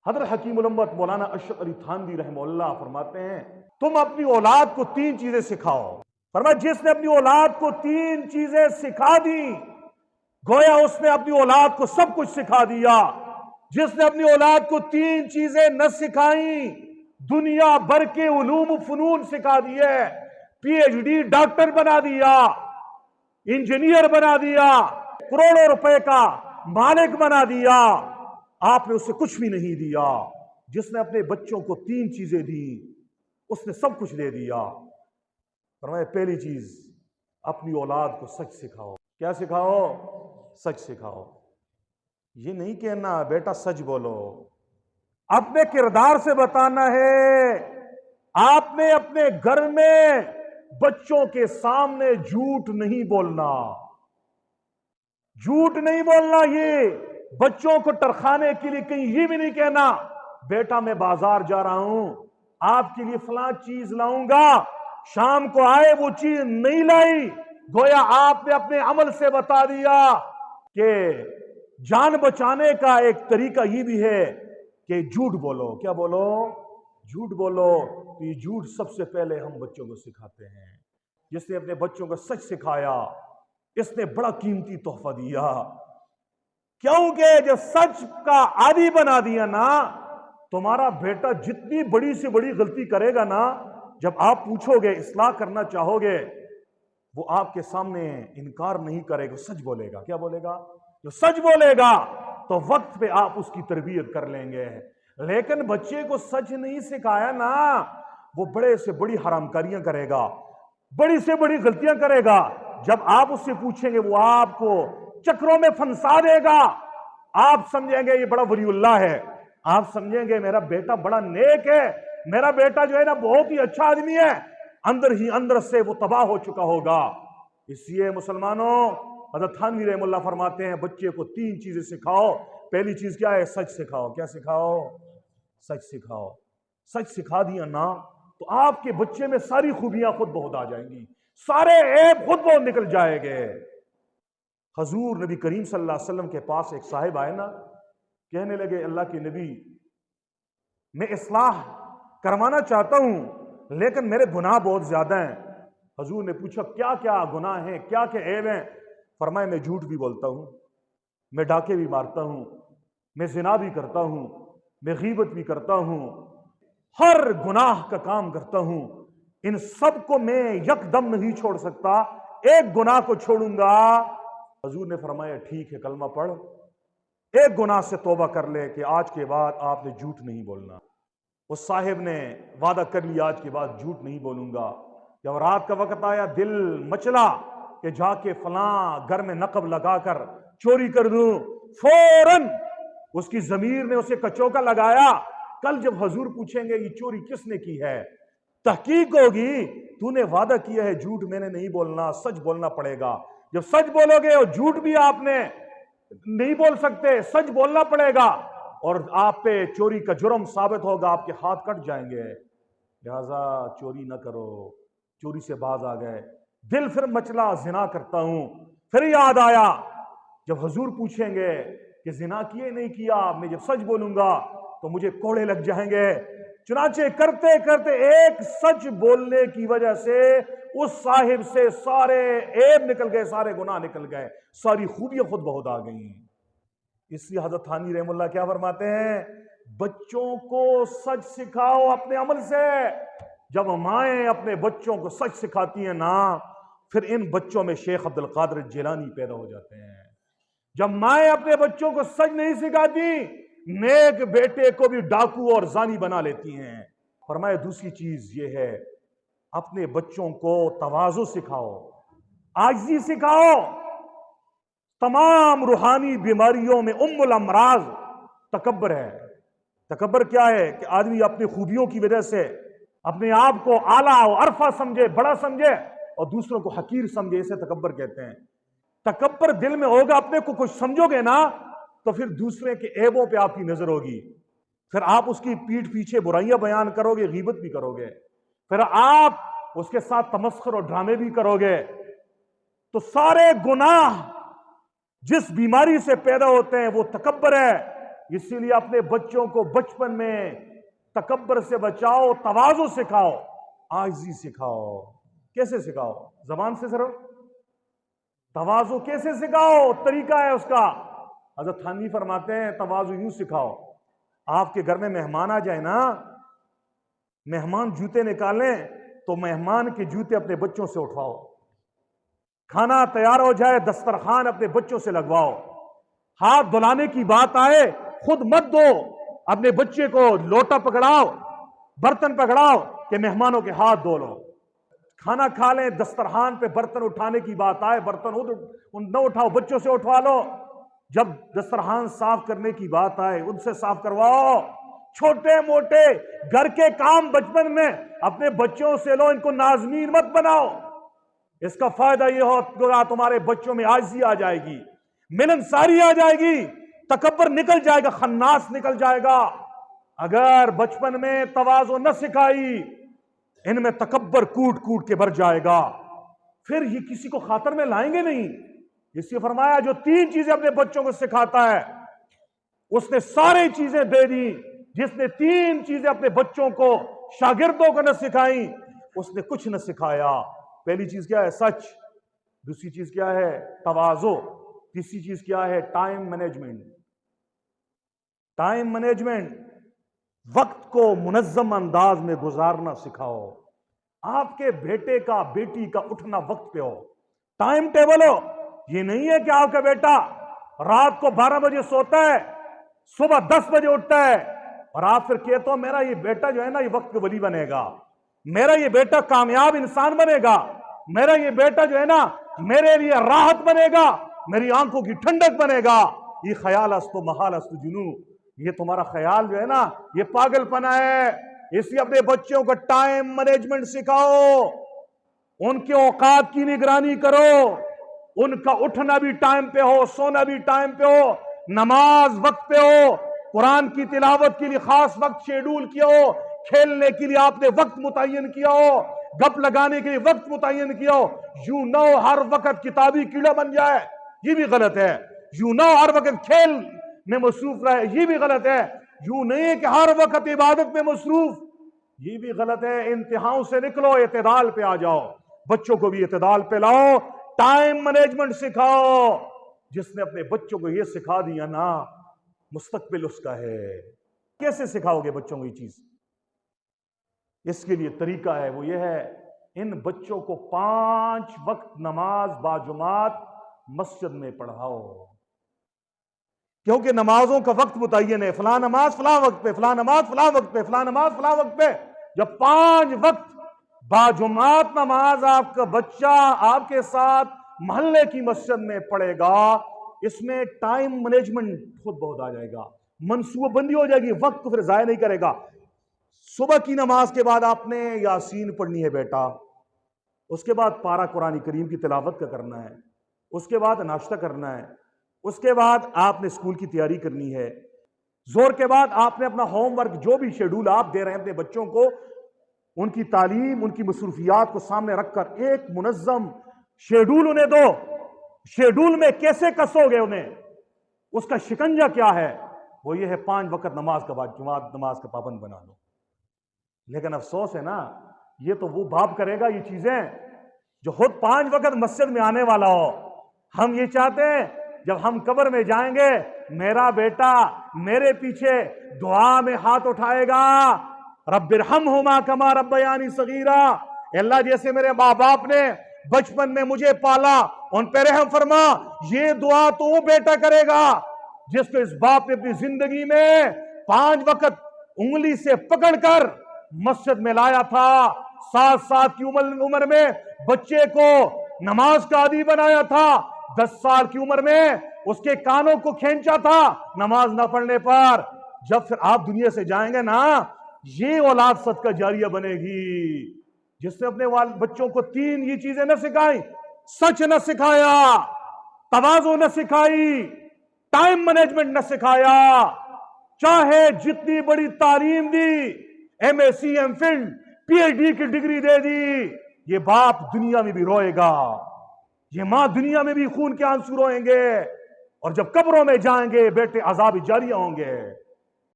حضرت حکیم الامت مولانا اشرف علی تھانوی رحمہ اللہ فرماتے ہیں تم اپنی اولاد کو 3 چیزیں سکھاؤ. فرمایا جس نے اپنی اولاد کو 3 چیزیں سکھا دی گویا اس نے اپنی اولاد کو سب کچھ سکھا دیا. جس نے اپنی اولاد کو 3 چیزیں نہ سکھائیں دنیا بھر کے علوم و فنون سکھا دیے, پی ایچ ڈی ڈاکٹر بنا دیا, انجینئر بنا دیا, کروڑوں روپے کا مالک بنا دیا, آپ نے اسے کچھ بھی نہیں دیا. جس نے اپنے بچوں کو 3 چیزیں دی اس نے سب کچھ دے دیا. فرمایا پہلی چیز اپنی اولاد کو سچ سکھاؤ. کیا سکھاؤ؟ سچ سکھاؤ. یہ نہیں کہنا بیٹا سچ بولو, اپنے کردار سے بتانا ہے. آپ نے اپنے گھر میں بچوں کے سامنے جھوٹ نہیں بولنا. جھوٹ نہیں بولنا. یہ بچوں کو ٹرخانے کے لیے کہیں یہ بھی نہیں کہنا بیٹا میں بازار جا رہا ہوں آپ کے لیے فلاں چیز لاؤں گا, شام کو آئے وہ چیز نہیں لائی. گویا آپ نے اپنے عمل سے بتا دیا کہ جان بچانے کا ایک طریقہ یہ بھی ہے کہ جھوٹ بولو. کیا بولو؟ جھوٹ بولو. تو یہ جھوٹ سب سے پہلے ہم بچوں کو سکھاتے ہیں. جس نے اپنے بچوں کو سچ سکھایا اس نے بڑا قیمتی تحفہ دیا. کیونکہ جب سچ کا عادی بنا دیا نا تمہارا بیٹا جتنی بڑی سے بڑی غلطی کرے گا نا, جب آپ پوچھو گے اصلاح کرنا چاہو گے وہ آپ کے سامنے انکار نہیں کرے گا, سچ بولے گا. کیا بولے گا؟ جو سچ بولے گا تو وقت پہ آپ اس کی تربیت کر لیں گے. لیکن بچے کو سچ نہیں سکھایا نا وہ بڑے سے بڑی حرام کاریاں کرے گا, بڑی سے بڑی غلطیاں کرے گا. جب آپ اس سے پوچھیں گے وہ آپ کو چکروں میں پھنسا دے گا. آپ سمجھیں گے یہ بڑا ولی اللہ ہے, آپ سمجھیں گے میرا بیٹا بڑا نیک ہے, میرا بیٹا جو ہے نا بہت ہی اچھا آدمی ہے, اندر ہی اندر سے وہ تباہ ہو چکا ہوگا. اس لیے مسلمانوں حضرت تھانوی رحمہ اللہ فرماتے ہیں بچے کو 3 چیزیں سکھاؤ. پہلی چیز کیا ہے؟ سچ سکھاؤ. کیا سکھاؤ؟ سچ سکھاؤ. سچ سکھا دیا نا تو آپ کے بچے میں ساری خوبیاں خود بہت آ جائیں گی, سارے عیب خود بہت نکل جائے گے. حضور نبی کریم صلی اللہ علیہ وسلم کے پاس ایک صاحب آئے نا, کہنے لگے اللہ کے نبی میں اصلاح کروانا چاہتا ہوں لیکن میرے گناہ بہت زیادہ ہیں. حضور نے پوچھا کیا کیا گناہ ہیں, کیا کیا عیب ہیں؟ فرمایا میں جھوٹ بھی بولتا ہوں, میں ڈاکے بھی مارتا ہوں, میں زنا بھی کرتا ہوں, میں غیبت بھی کرتا ہوں, ہر گناہ کا کام کرتا ہوں. ان سب کو میں یکدم نہیں چھوڑ سکتا, ایک گناہ کو چھوڑوں گا. حضور نے فرمایا ٹھیک ہے کلمہ پڑھ, ایک گناہ سے توبہ کر لے کہ آج کے بعد آپ نے جھوٹ نہیں بولنا. اس صاحب نے وعدہ کر لیا آج کے بعد جھوٹ نہیں بولوں گا. جب رات کا وقت آیا دل مچلا کہ جا کے فلاں گھر میں نقب لگا کر چوری کر دوں, فوراً اس کی ضمیر نے اسے کچوکا لگایا. کل جب حضور پوچھیں گے یہ چوری کس نے کی ہے, تحقیق ہوگی تو نے وعدہ کیا ہے جھوٹ میں نے نہیں بولنا, سچ بولنا پڑے گا. جب سچ بولو گے اور جھوٹ بھی آپ نے نہیں بول سکتے, سچ بولنا پڑے گا اور آپ پہ چوری کا جرم ثابت ہوگا, آپ کے ہاتھ کٹ جائیں گے. لہذا چوری نہ کرو. چوری سے باز آ گئے. دل پھر مچلا زنا کرتا ہوں. پھر یاد آیا جب حضور پوچھیں گے کہ زنا کیے نہیں کیا, میں جب سچ بولوں گا تو مجھے کوڑے لگ جائیں گے. چنانچہ کرتے کرتے ایک سچ بولنے کی وجہ سے اس صاحب سے سارے عیب نکل گئے, سارے گناہ نکل گئے, ساری خوبیاں خود بہت آ گئیں. اس لیے حضرت تھانوی رحمہ اللہ کیا فرماتے ہیں بچوں کو سچ سکھاؤ اپنے عمل سے. جب مائیں اپنے بچوں کو سچ سکھاتی ہیں نا پھر ان بچوں میں شیخ عبد القادر جیلانی پیدا ہو جاتے ہیں. جب مائیں اپنے بچوں کو سچ نہیں سکھاتی نیک بیٹے کو بھی ڈاکو اور زانی بنا لیتی ہیں. فرمایا دوسری چیز یہ ہے اپنے بچوں کو تواضع سکھاؤ, عاجزی سکھاؤ. تمام روحانی بیماریوں میں ام الامراض تکبر ہے. تکبر کیا ہے کہ آدمی اپنی خوبیوں کی وجہ سے اپنے آپ کو اعلیٰ و عرفہ سمجھے, بڑا سمجھے اور دوسروں کو حقیر سمجھے, اسے تکبر کہتے ہیں. تکبر دل میں ہوگا, اپنے کو کچھ سمجھو گے نا تو پھر دوسرے کے عیبوں پہ آپ کی نظر ہوگی, پھر آپ اس کی پیٹھ پیچھے برائیاں بیان کرو گے, غیبت بھی کرو گے, پھر آپ اس کے ساتھ تمسخر اور ڈرامے بھی کرو گے. تو سارے گناہ جس بیماری سے پیدا ہوتے ہیں وہ تکبر ہے. اسی لیے اپنے بچوں کو بچپن میں تکبر سے بچاؤ، تواضع سکھاؤ، عاجزی سکھاؤ۔ کیسے سکھاؤ؟ زبان سے صرف؟ تواضع کیسے سکھاؤ؟ طریقہ ہے اس کا۔ حضرت تھانوی فرماتے ہیں تواضع یوں سکھاؤ، آپ کے گھر میں مہمان آ جائے نا، مہمان جوتے نکالیں تو مہمان کے جوتے اپنے بچوں سے اٹھواؤ، کھانا تیار ہو جائے دسترخوان اپنے بچوں سے لگواؤ، ہاتھ دھلانے کی بات آئے خود مت دو، اپنے بچے کو لوٹا پکڑاؤ، برتن پکڑاؤ کہ مہمانوں کے ہاتھ دھو لو۔ کھانا کھا لیں دسترخوان پہ برتن اٹھانے کی بات آئے برتن نہ اٹھاؤ، بچوں سے اٹھوا لو۔ جب دسترخوان صاف کرنے کی بات آئے ان سے صاف کرواؤ۔ چھوٹے موٹے گھر کے کام بچپن میں اپنے بچوں سے لو، ان کو نازنین مت بناؤ۔ اس کا فائدہ یہ ہوگا تمہارے بچوں میں عاجزی آ جائے گی، ملنساری آ جائے گی، تکبر نکل جائے گا، خناس نکل جائے گا۔ اگر بچپن میں تواضع نہ سکھائی، ان میں تکبر کوٹ کوٹ کے بھر جائے گا، پھر یہ کسی کو خاطر میں لائیں گے نہیں۔ اس لیے فرمایا جو 3 چیزیں اپنے بچوں کو سکھاتا ہے اس نے ساری چیزیں دے دی، جس نے 3 چیزیں اپنے بچوں کو شاگردوں کو نہ سکھائیں اس نے کچھ نہ سکھایا۔ پہلی چیز کیا ہے؟ سچ۔ دوسری چیز کیا ہے؟ تواضع۔ تیسری چیز کیا ہے؟ Time management. ٹائم مینجمنٹ، وقت کو منظم انداز میں گزارنا سکھاؤ۔ آپ کے بیٹے کا بیٹی کا اٹھنا وقت پہ ہو، ٹائم ٹیبل ہو۔ یہ نہیں ہے کہ آپ کا بیٹا رات کو 12 بجے سوتا ہے، صبح 10 بجے اٹھتا ہے، اور آپ پھر کہتے ہو میرا یہ بیٹا جو ہے نا یہ وقت کا ولی بنے گا، میرا یہ بیٹا کامیاب انسان بنے گا، میرا یہ بیٹا جو ہے نا میرے لیے راحت بنے گا، میری آنکھوں کی ٹھنڈک بنے گا۔ یہ خیال است و محال است جنو، یہ تمہارا خیال جو ہے نا یہ پاگل پنا ہے۔ اس لیے اپنے بچوں کو ٹائم مینجمنٹ سکھاؤ، ان کے اوقات کی نگرانی کرو، ان کا اٹھنا بھی ٹائم پہ ہو، سونا بھی ٹائم پہ ہو، نماز وقت پہ ہو، قرآن کی تلاوت کے لیے خاص وقت شیڈول کیا ہو، کھیلنے کے لیے آپ نے وقت متعین کیا ہو، گپ لگانے کے لیے وقت متعین کیا ہو۔ یوں نہ ہو ہر وقت کتابی کیڑا بن جائے، یہ بھی غلط ہے۔ یوں نہ ہو ہر وقت کھیل میں مصروف رہے، یہ بھی غلط ہے۔ یوں نہیں ہے کہ ہر وقت عبادت میں مصروف، یہ بھی غلط ہے۔ انتہاؤں سے نکلو، اعتدال پہ آ جاؤ، بچوں کو بھی اعتدال پہ لاؤ، ٹائم مینجمنٹ سکھاؤ۔ جس نے اپنے بچوں کو یہ سکھا دیا نا مستقبل اس کا ہے۔ کیسے سکھاؤ گے بچوں کو یہ چیز؟ اس کے لیے طریقہ ہے، وہ یہ ہے ان بچوں کو 5 وقت نماز باجماعت مسجد میں پڑھاؤ، کیونکہ نمازوں کا وقت متعین ہے، فلاں نماز فلاں وقت پہ، فلاں نماز فلاں وقت پہ، فلاں نماز فلاں وقت پہ۔ جب 5 وقت باجماعت نماز آپ کا بچہ آپ کے ساتھ محلے کی مسجد میں پڑھے گا، اس میں ٹائم مینجمنٹ خود بہت آ جائے گا، منصوبہ بندی ہو جائے گی، وقت کو پھر ضائع نہیں کرے گا۔ صبح کی نماز کے بعد آپ نے یاسین پڑھنی ہے بیٹا، اس کے بعد پارہ قرآن کریم کی تلاوت کا کرنا ہے، اس کے بعد ناشتہ کرنا ہے، اس کے بعد آپ نے اسکول کی تیاری کرنی ہے، زور کے بعد آپ نے اپنا ہوم ورک جو بھی شیڈول آپ دے رہے ہیں اپنے بچوں کو، ان کی تعلیم ان کی مصروفیات کو سامنے رکھ کر ایک منظم شیڈول انہیں دو۔ شیڈول میں کیسے کسو گے انہیں، اس کا شکنجہ کیا ہے؟ وہ یہ ہے 5 وقت نماز کا بعد جماعت نماز کا پابند بنا لو۔ لیکن افسوس ہے نا، یہ تو وہ باپ کرے گا یہ چیزیں جو خود 5 وقت مسجد میں آنے والا ہو۔ ہم یہ چاہتے ہیں جب ہم قبر میں جائیں گے میرا بیٹا میرے پیچھے دعا میں ہاتھ اٹھائے گا، رب ارحمہما کما ربیانی صغیرا، اللہ جیسے میرے ماں باپ نے بچپن میں مجھے پالا ان پہ رحم فرما۔ یہ دعا تو وہ بیٹا کرے گا جس کو اس باپ نے اپنی زندگی میں 5 وقت انگلی سے پکڑ کر مسجد میں لایا تھا، 7 سال کی عمر میں بچے کو نماز کا عادی بنایا تھا، 10 سال کی عمر میں اس کے کانوں کو کھینچا تھا نماز نہ پڑھنے پر۔ جب پھر آپ دنیا سے جائیں گے نا، یہ اولاد صدقہ جاریہ بنے گی جس نے اپنے بچوں کو 3 یہ چیزیں نہ سکھائیں، سچ نہ سکھایا، تواضع نہ سکھائی، ٹائم مینجمنٹ نہ سکھایا، چاہے جتنی بڑی تعلیم دی، M S C M Phil P H D کی ڈگری دے دی، یہ باپ دنیا میں بھی روئے گا، یہ ماں دنیا میں بھی خون کے آنسو روئیں گے، اور جب قبروں میں جائیں گے بیٹے عذاب جاریہ ہوں گے.